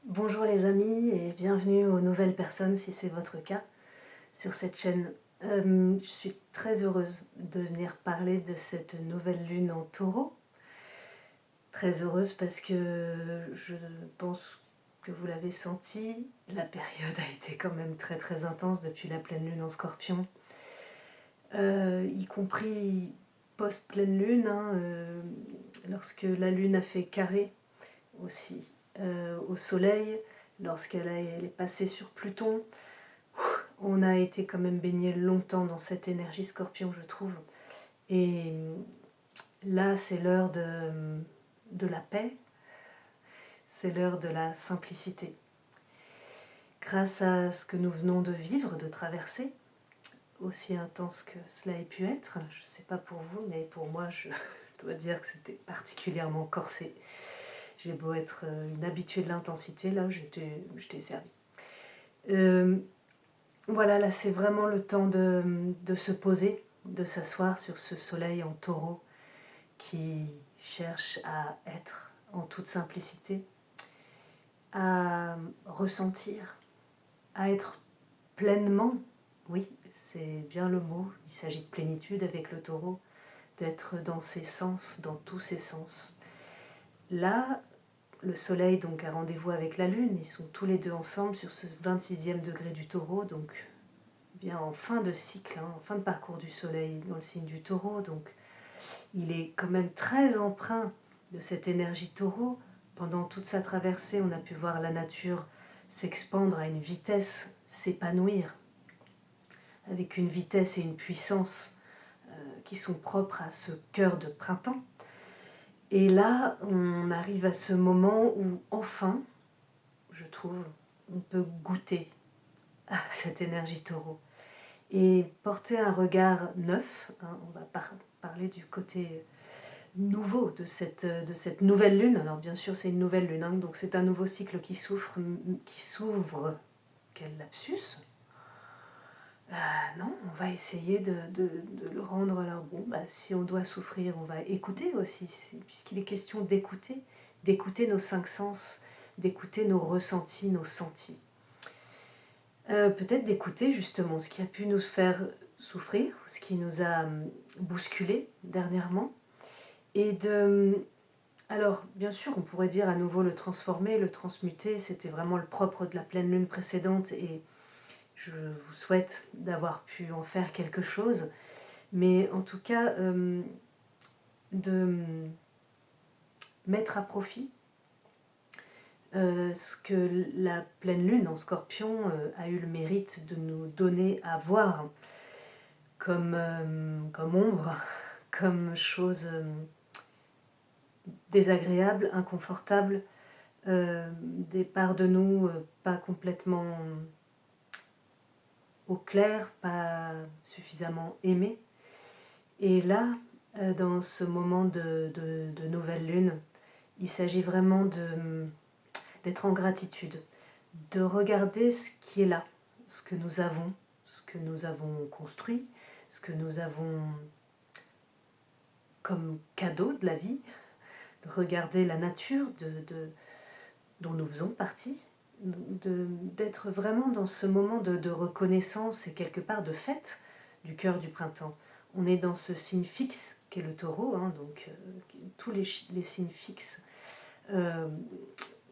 Bonjour les amis et bienvenue aux nouvelles personnes si c'est votre cas sur cette chaîne. Je suis très heureuse de venir parler de cette nouvelle lune en taureau. Très heureuse parce que je pense que vous l'avez senti, la période a été quand même très intense depuis la pleine lune en scorpion, y compris post-pleine lune, lorsque la lune a fait carré aussi au soleil, lorsqu'elle est passée sur Pluton. On a été quand même baigné longtemps dans cette énergie scorpion, je trouve. Et là, c'est l'heure de la paix, c'est l'heure de la simplicité. Grâce à ce que nous venons de vivre, de traverser, aussi intense que cela ait pu être, je ne sais pas pour vous, mais pour moi, je dois dire que c'était particulièrement corsé. J'ai beau être une habituée de l'intensité, là, j'étais servie. Voilà, là c'est vraiment le temps de se poser, de s'asseoir sur ce soleil en taureau qui cherche à être en toute simplicité, à ressentir, à être pleinement, oui, c'est bien le mot, il s'agit de plénitude avec le taureau, d'être dans ses sens, dans tous ses sens. Là, le soleil donc a rendez-vous avec la lune, ils sont tous les deux ensemble sur ce 26e degré du taureau, donc bien en fin de cycle, en fin de parcours du soleil dans le signe du taureau, donc il est quand même très empreint de cette énergie taureau. Pendant toute sa traversée, on a pu voir la nature s'expandre à une vitesse, s'épanouir, avec une vitesse et une puissance qui sont propres à ce cœur de printemps. Et là, on arrive à ce moment où enfin, je trouve, on peut goûter à cette énergie taureau et porter un regard neuf. On va parler du côté nouveau de cette nouvelle lune. Alors bien sûr c'est une nouvelle lune, donc c'est un nouveau cycle qui s'ouvre. Quel lapsus. Non, on va essayer de le rendre. Alors bon, si on doit souffrir, on va écouter aussi, puisqu'il est question d'écouter nos cinq sens, d'écouter nos ressentis, nos sentis. Peut-être d'écouter justement ce qui a pu nous faire souffrir, ce qui nous a bousculé dernièrement, et alors bien sûr on pourrait dire à nouveau le transformer, le transmuter, c'était vraiment le propre de la pleine lune précédente et je vous souhaite d'avoir pu en faire quelque chose, mais en tout cas de mettre à profit ce que la pleine lune en scorpion a eu le mérite de nous donner à voir comme ombre, comme chose désagréable, inconfortable, des parts de nous pas complètement au clair, pas suffisamment aimées. Et là, dans ce moment de nouvelle lune, il s'agit vraiment d'être en gratitude, de regarder ce qui est là, ce que nous avons construit, ce que nous avons comme cadeau de la vie, de regarder la nature dont nous faisons partie, d'être vraiment dans ce moment de reconnaissance et quelque part de fête du cœur du printemps. On est dans ce signe fixe qu'est le taureau, donc tous les signes fixes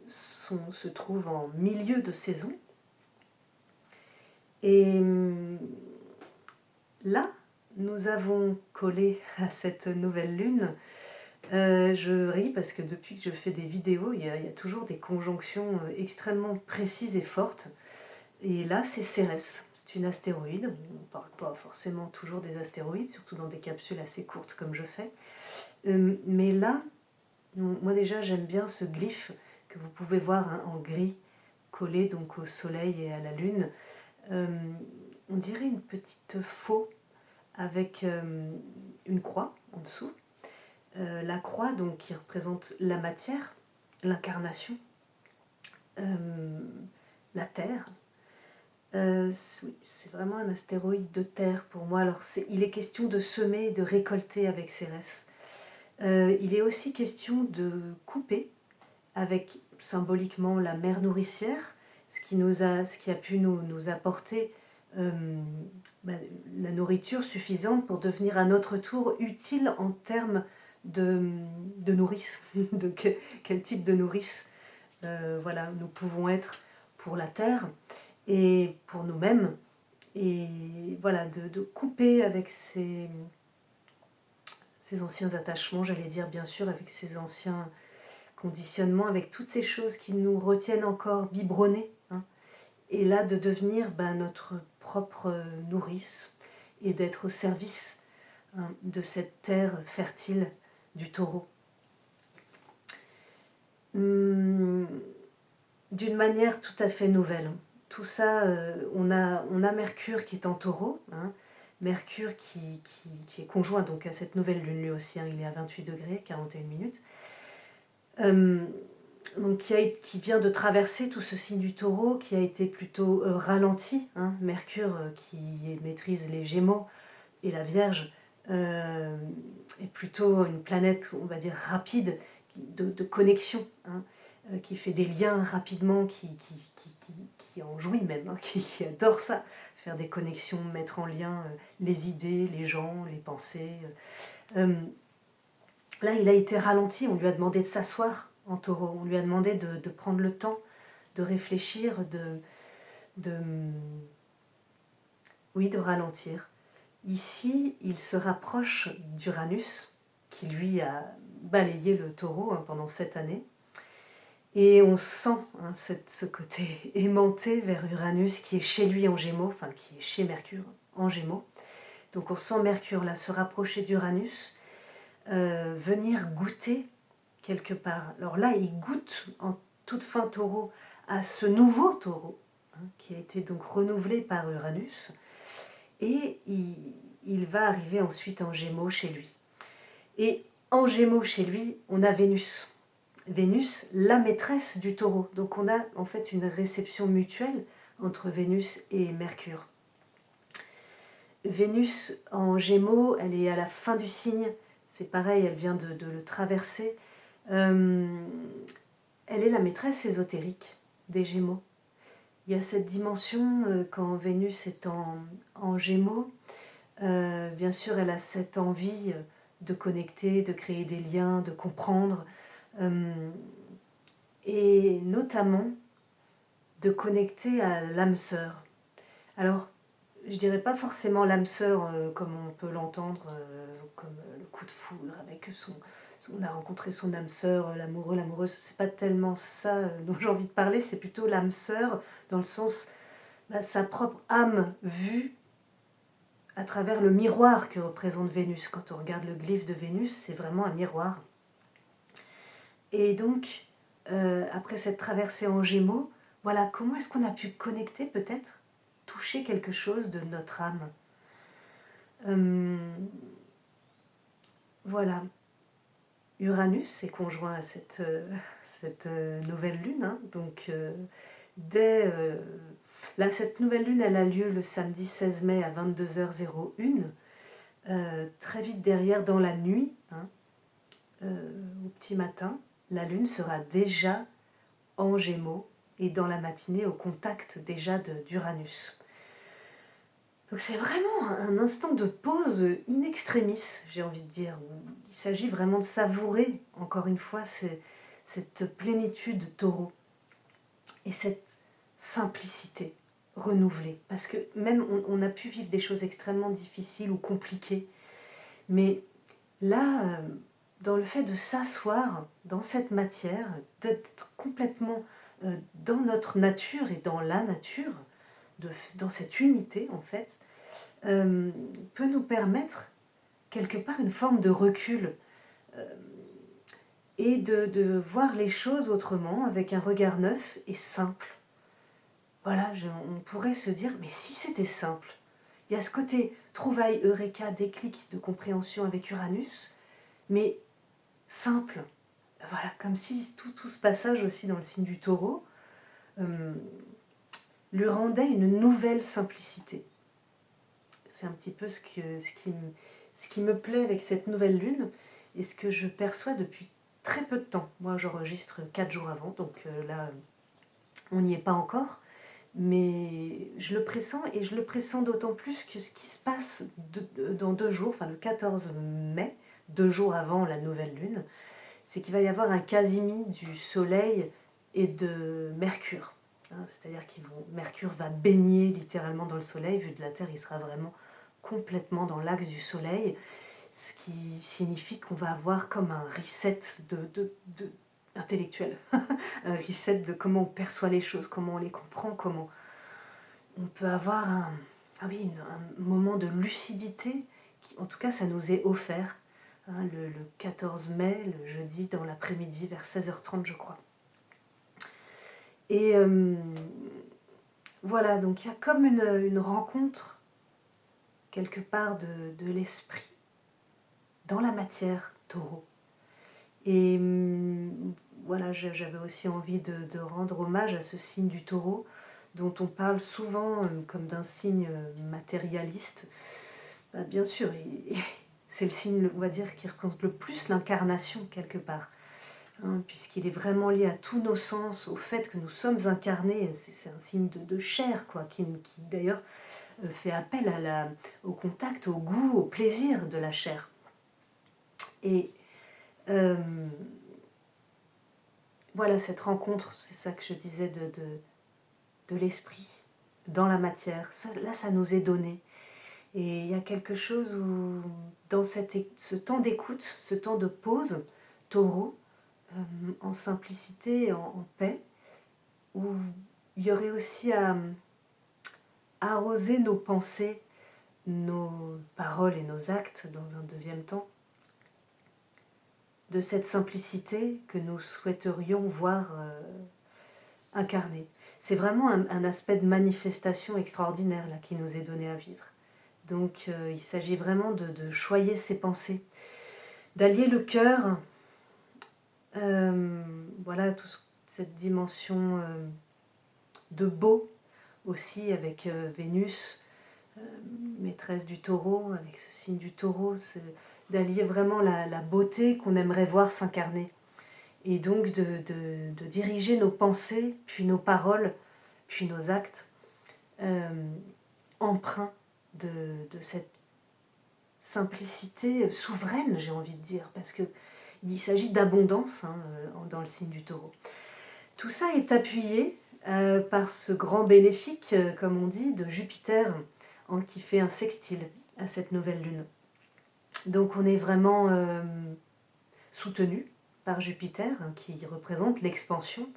se trouvent en milieu de saison. Et là, nous avons collé à cette nouvelle lune. Je ris parce que depuis que je fais des vidéos, il y a toujours des conjonctions extrêmement précises et fortes. Et là, c'est Cérès. C'est une astéroïde. On ne parle pas forcément toujours des astéroïdes, surtout dans des capsules assez courtes comme je fais. Mais là, moi déjà, j'aime bien ce glyphe que vous pouvez voir en gris, collé donc au soleil et à la lune. On dirait une petite faux avec une croix en dessous. La croix donc, qui représente la matière, l'incarnation, la Terre. Oui, c'est vraiment un astéroïde de Terre pour moi. Alors il est question de semer et de récolter avec Cérès. Il est aussi question de couper avec symboliquement la mère nourricière, ce qui a pu nous apporter la nourriture suffisante pour devenir à notre tour utile en termes de nourrice, quel type de nourrice voilà, nous pouvons être pour la terre et pour nous-mêmes, et voilà, de couper avec ces anciens attachements, j'allais dire, bien sûr, avec ces anciens conditionnements, avec toutes ces choses qui nous retiennent encore biberonnés, hein, et là de devenir notre propre nourrice et d'être au service, hein, de cette terre fertile du taureau. D'une manière tout à fait nouvelle. Tout ça, on a Mercure qui est en taureau, hein, Mercure qui est conjoint donc à cette nouvelle lune, lui aussi, hein, il est à 28 degrés, 41 minutes. Donc qui vient de traverser tout ce signe du taureau, qui a été plutôt ralenti, hein, Mercure qui maîtrise les Gémeaux et la Vierge, est plutôt une planète, on va dire, rapide, de connexion, hein, qui fait des liens rapidement, qui en jouit même, hein, qui adore ça, faire des connexions, mettre en lien les idées, les gens, les pensées. Là, il a été ralenti, on lui a demandé de s'asseoir en taureau, on lui a demandé de prendre le temps, de réfléchir, de ralentir. Ici, il se rapproche d'Uranus, qui lui a balayé le taureau, hein, pendant 7 années. Et on sent, hein, ce côté aimanté vers Uranus qui est chez lui en Gémeaux, enfin qui est chez Mercure en Gémeaux. Donc on sent Mercure là se rapprocher d'Uranus, venir goûter quelque part. Alors là, il goûte en toute fin taureau à ce nouveau taureau, hein, qui a été donc renouvelé par Uranus. Et il va arriver ensuite en Gémeaux chez lui. Et en Gémeaux chez lui, on a Vénus. Vénus, la maîtresse du taureau. Donc on a en fait une réception mutuelle entre Vénus et Mercure. Vénus en Gémeaux, elle est à la fin du signe. C'est pareil, elle vient de le traverser. Elle est la maîtresse ésotérique des Gémeaux. Il y a cette dimension, quand Vénus est en Gémeaux, bien sûr, elle a cette envie de connecter, de créer des liens, de comprendre, et notamment de connecter à l'âme sœur. Alors, je dirais pas forcément l'âme sœur comme on peut l'entendre, comme le coup de foudre avec on a rencontré son âme sœur, l'amoureux, l'amoureuse, c'est pas tellement ça dont j'ai envie de parler, c'est plutôt l'âme sœur dans le sens sa propre âme vue à travers le miroir que représente Vénus. Quand on regarde le glyphe de Vénus, c'est vraiment un miroir. Et donc, après cette traversée en Gémeaux, voilà, comment est-ce qu'on a pu connecter peut-être, toucher quelque chose de notre âme. Voilà. Uranus est conjoint à cette nouvelle lune, hein, donc là, cette nouvelle lune, elle a lieu le samedi 16 mai à 22h01, très vite derrière, dans la nuit, hein, au petit matin, la lune sera déjà en Gémeaux et dans la matinée au contact déjà d'Uranus. Donc c'est vraiment un instant de pause in extremis, j'ai envie de dire. Il s'agit vraiment de savourer, encore une fois, cette plénitude taureau et cette simplicité renouvelée. Parce que même on a pu vivre des choses extrêmement difficiles ou compliquées, mais là, dans le fait de s'asseoir dans cette matière, d'être complètement dans notre nature et dans la nature, dans cette unité en fait, peut nous permettre quelque part une forme de recul et de voir les choses autrement, avec un regard neuf et simple. Voilà, on pourrait se dire, mais si c'était simple, il y a ce côté trouvaille, eureka, déclic de compréhension avec Uranus, mais simple. Voilà, comme si tout ce passage aussi dans le signe du taureau lui rendait une nouvelle simplicité. C'est un petit peu ce qui me plaît avec cette nouvelle lune et ce que je perçois depuis très peu de temps. Moi, j'enregistre 4 jours avant, donc là, on n'y est pas encore. Mais je le pressens, et je le pressens d'autant plus que ce qui se passe dans 2 jours, enfin le 14 mai, 2 jours avant la nouvelle lune, c'est qu'il va y avoir un quasimi du Soleil et de Mercure. C'est-à-dire que Mercure va baigner littéralement dans le Soleil, vu de la Terre, il sera vraiment complètement dans l'axe du Soleil, ce qui signifie qu'on va avoir comme un reset intellectuel, un reset de comment on perçoit les choses, comment on les comprend, comment on peut avoir un moment de lucidité, qui, en tout cas, ça nous est offert le 14 mai, le jeudi, dans l'après-midi, vers 16h30, je crois. Et voilà, donc il y a comme une rencontre, quelque part, de l'esprit dans la matière, Taureau. Et voilà, j'avais aussi envie de rendre hommage à ce signe du Taureau, dont on parle souvent comme d'un signe matérialiste. Bien sûr, c'est le signe, on va dire, qui représente le plus l'incarnation quelque part, puisqu'il est vraiment lié à tous nos sens, au fait que nous sommes incarnés. C'est un signe de chair, quoi, qui d'ailleurs fait appel au contact, au goût, au plaisir de la chair. Et voilà, cette rencontre, c'est ça que je disais, de l'esprit dans la matière, là ça nous est donné. Et il y a quelque chose où, dans ce temps d'écoute, ce temps de pause, Taureau, en simplicité, en paix, où il y aurait aussi à arroser nos pensées, nos paroles et nos actes, dans un deuxième temps, de cette simplicité que nous souhaiterions voir incarnée. C'est vraiment un aspect de manifestation extraordinaire là, qui nous est donné à vivre. Donc il s'agit vraiment de choyer ses pensées, d'allier le cœur, voilà, toute cette dimension de beau aussi, avec Vénus, maîtresse du Taureau, avec ce signe du Taureau, d'allier vraiment la beauté qu'on aimerait voir s'incarner. Et donc de diriger nos pensées, puis nos paroles, puis nos actes, empreints de cette simplicité souveraine, j'ai envie de dire, parce qu'il s'agit d'abondance dans le signe du Taureau. Tout ça est appuyé par ce grand bénéfique, comme on dit, de Jupiter, qui fait un sextile à cette nouvelle lune. Donc on est vraiment soutenu par Jupiter, qui représente l'expansion,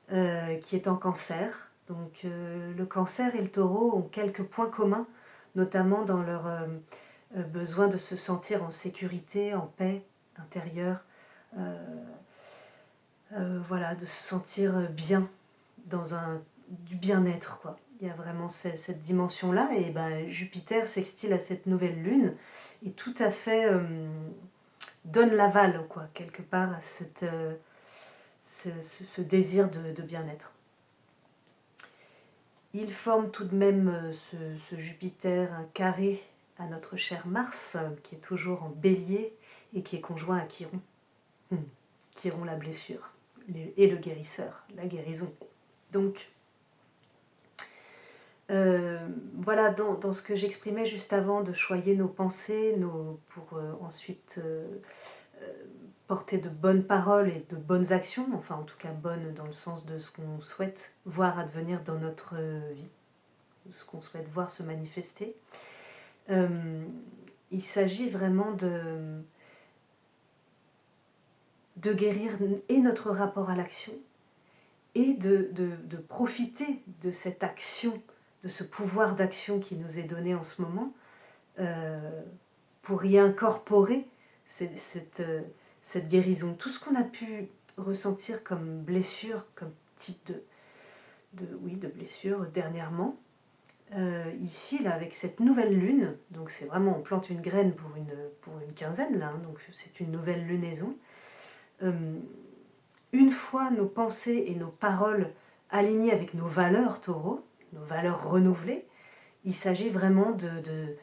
qui est en Cancer. Donc le Cancer et le Taureau ont quelques points communs, notamment dans leur besoin de se sentir en sécurité, en paix intérieure, voilà, de se sentir bien, dans du bien-être, quoi. Il y a vraiment cette dimension-là, et Jupiter sextile à cette nouvelle lune, et tout à fait donne l'aval, quoi, quelque part, à ce désir de bien-être. Il forme tout de même, ce Jupiter, un carré à notre cher Mars, qui est toujours en Bélier et qui est conjoint à Chiron. Chiron, la blessure, et le guérisseur, la guérison. Donc, voilà, dans ce que j'exprimais juste avant, de choyer nos pensées, pour ensuite porter de bonnes paroles et de bonnes actions, enfin en tout cas bonnes dans le sens de ce qu'on souhaite voir advenir dans notre vie, de ce qu'on souhaite voir se manifester. Il s'agit vraiment de guérir et notre rapport à l'action, et de profiter de cette action, de ce pouvoir d'action qui nous est donné en ce moment, pour y incorporer cette guérison. Tout ce qu'on a pu ressentir comme blessure, comme type de blessure dernièrement, ici, là, avec cette nouvelle lune, donc c'est vraiment, on plante une graine pour une quinzaine, là, donc c'est une nouvelle lunaison. Une fois nos pensées et nos paroles alignées avec nos valeurs Taureau, nos valeurs renouvelées, il s'agit vraiment de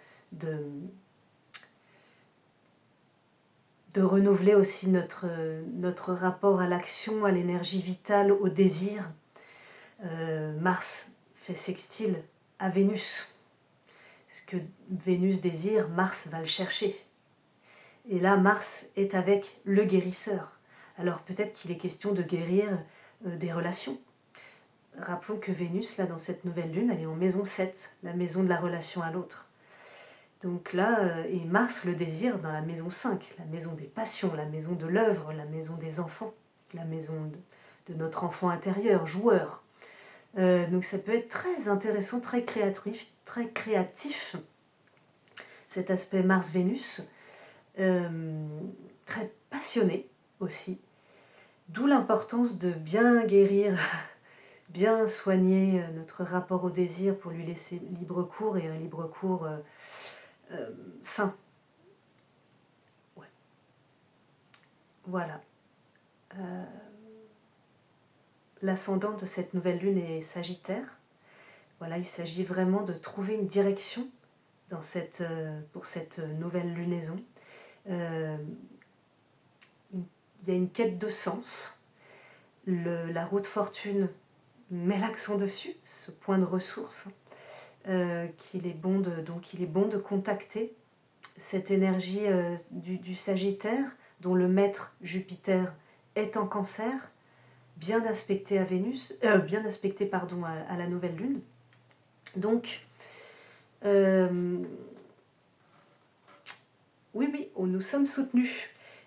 de renouveler aussi notre rapport à l'action, à l'énergie vitale, au désir. Mars fait sextile à Vénus. Ce que Vénus désire, Mars va le chercher. Et là, Mars est avec le guérisseur. Alors peut-être qu'il est question de guérir des relations. Rappelons que Vénus, là, dans cette nouvelle lune, elle est en maison 7, la maison de la relation à l'autre. Donc là, et Mars le désire dans la maison 5, la maison des passions, la maison de l'œuvre, la maison des enfants, la maison de notre enfant intérieur, joueur. Donc ça peut être très intéressant, très créatif, cet aspect Mars-Vénus, très passionné aussi, d'où l'importance de bien guérir, bien soigner notre rapport au désir pour lui laisser libre cours, et un libre cours sain. Ouais. Voilà. L'ascendant de cette nouvelle lune est Sagittaire. Voilà, il s'agit vraiment de trouver une direction pour cette nouvelle lunaison. Il y a une quête de sens. La roue de fortune met l'accent dessus, ce point de ressource, qu'il est bon de contacter. Cette énergie du Sagittaire, dont le maître Jupiter est en Cancer, bien aspecté à Vénus, à la nouvelle lune. Donc, oui, nous sommes soutenus.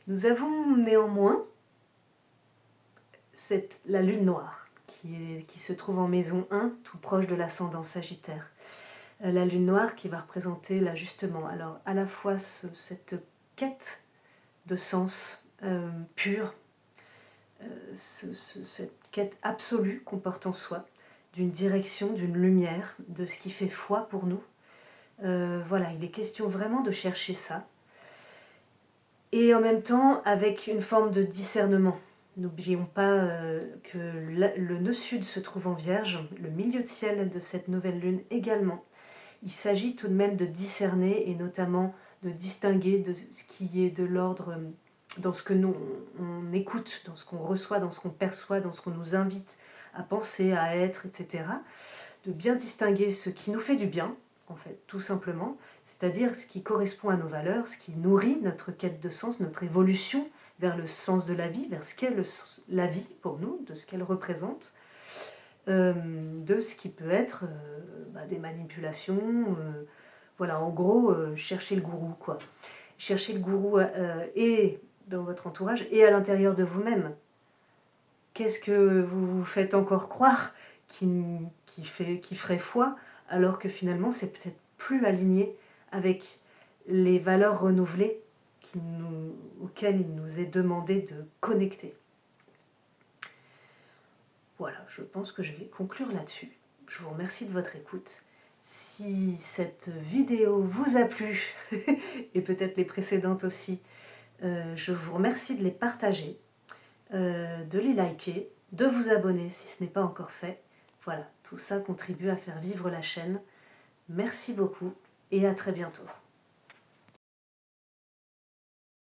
Nous avons néanmoins la lune noire qui se trouve en maison 1, tout proche de l'ascendant Sagittaire. La lune noire qui va représenter l'ajustement. Alors, à la fois cette quête de sens pur, cette quête absolue qu'on porte en soi, d'une direction, d'une lumière, de ce qui fait foi pour nous. Voilà, il est question vraiment de chercher ça. Et en même temps, avec une forme de discernement. N'oublions pas que le nœud sud se trouve en Vierge, le milieu de ciel de cette nouvelle lune également. Il s'agit tout de même de discerner et notamment de distinguer de ce qui est de l'ordre dans ce que nous on écoute, dans ce qu'on reçoit, dans ce qu'on perçoit, dans ce qu'on nous invite à penser, à être, etc. De bien distinguer ce qui nous fait du bien, en fait, tout simplement, c'est-à-dire ce qui correspond à nos valeurs, ce qui nourrit notre quête de sens, notre évolution vers le sens de la vie, vers ce qu'est la vie pour nous, de ce qu'elle représente, de ce qui peut être des manipulations, voilà, en gros, chercher le gourou, quoi. Chercher le gourou et dans votre entourage et à l'intérieur de vous-même. Qu'est-ce que vous vous faites encore croire qui ferait foi, alors que finalement c'est peut-être plus aligné avec les valeurs renouvelées auxquelles il nous est demandé de connecter. Voilà, je pense que je vais conclure là-dessus. Je vous remercie de votre écoute. Si cette vidéo vous a plu, et peut-être les précédentes aussi, je vous remercie de les partager, de les liker, de vous abonner si ce n'est pas encore fait. Voilà, tout ça contribue à faire vivre la chaîne. Merci beaucoup et à très bientôt.